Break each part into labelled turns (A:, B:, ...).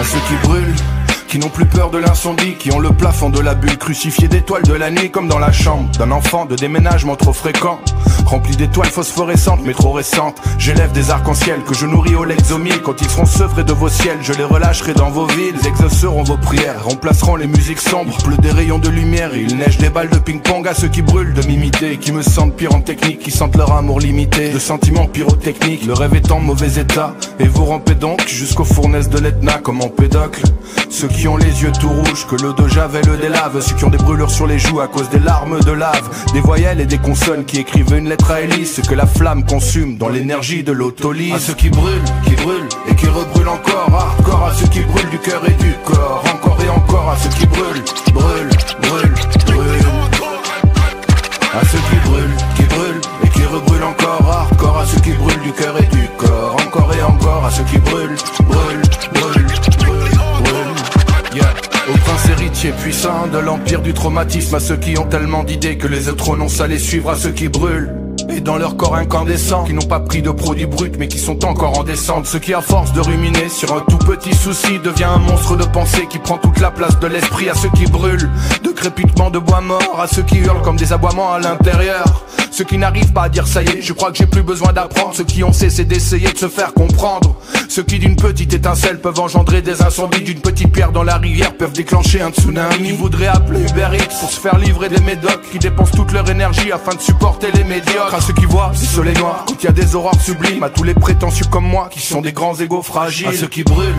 A: À ceux qui brûlent, qui n'ont plus peur de l'incendie, qui ont le plafond de la bulle, crucifié d'étoiles de la nuit comme dans la chambre d'un enfant de déménagement trop fréquent, rempli d'étoiles phosphorescentes mais trop récentes. J'élève des arcs-en-ciel que je nourris au lexomile. Quand ils seront sevrés de vos ciels, je les relâcherai dans vos villes. Ils exauceront vos prières, remplaceront les musiques sombres. Il pleut des rayons de lumière et il neige des balles de ping-pong. À ceux qui brûlent de m'imiter, qui me sentent pire en technique, qui sentent leur amour limité de sentiments pyrotechniques. Le rêve est en mauvais état et vous rampez donc jusqu'aux fournaises de l'Etna comme en pédocle. Ceux qui ont les yeux tout rouges, que l'eau de javel des laves. Ceux qui ont des brûlures sur les joues à cause des larmes de lave. Des voyelles et des consonnes qui écrivent une lettre à Hélice. Ce que la flamme consume dans l'énergie de l'autolyse. À ceux qui brûlent et qui rebrûlent encore. Hardcore à ceux qui brûlent du cœur et du corps. Encore et encore à ceux qui brûlent. À ceux qui brûlent et qui rebrûlent encore. Hardcore à ceux qui brûlent du cœur et du corps. Encore et encore à ceux qui brûlent. Yeah. Aux princes héritiers puissants de l'empire du traumatisme. À ceux qui ont tellement d'idées que les autres renoncent à les suivre. À ceux qui brûlent et dans leur corps incandescent, qui n'ont pas pris de produits bruts mais qui sont encore en descente. Ceux qui à force de ruminer sur un tout petit souci devient un monstre de pensée qui prend toute la place de l'esprit. À ceux qui brûlent de crépitements de bois morts. À ceux qui hurlent comme des aboiements à l'intérieur. Ceux qui n'arrivent pas à dire ça y est, je crois que j'ai plus besoin d'apprendre. Ceux qui ont cessé d'essayer de se faire comprendre. Ceux qui d'une petite étincelle peuvent engendrer des incendies. D'une petite pierre dans la rivière peuvent déclencher un tsunami. Qui voudraient appeler Uber Eats pour se faire livrer des médocs. Qui dépensent toute leur énergie afin de supporter les médiocres. À ceux qui voient du soleil noir quand il y a des aurores sublimes. À tous les prétentieux comme moi qui sont des grands égos fragiles. À ceux qui brûlent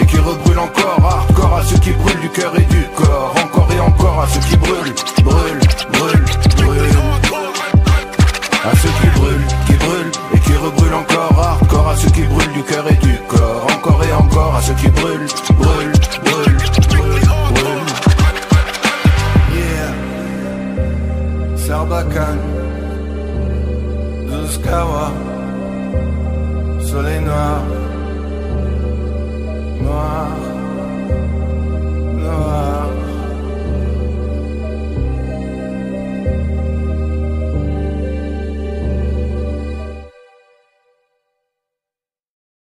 A: et qui rebrûlent encore. Hardcore à ceux qui brûlent du cœur et du corps. Encore et encore à ceux qui brûlent. À ceux qui brûlent et qui rebrûlent encore. Hardcore à ceux qui brûlent du cœur et du corps. Encore et encore à ceux qui brûlent. Yeah, Sarbacane.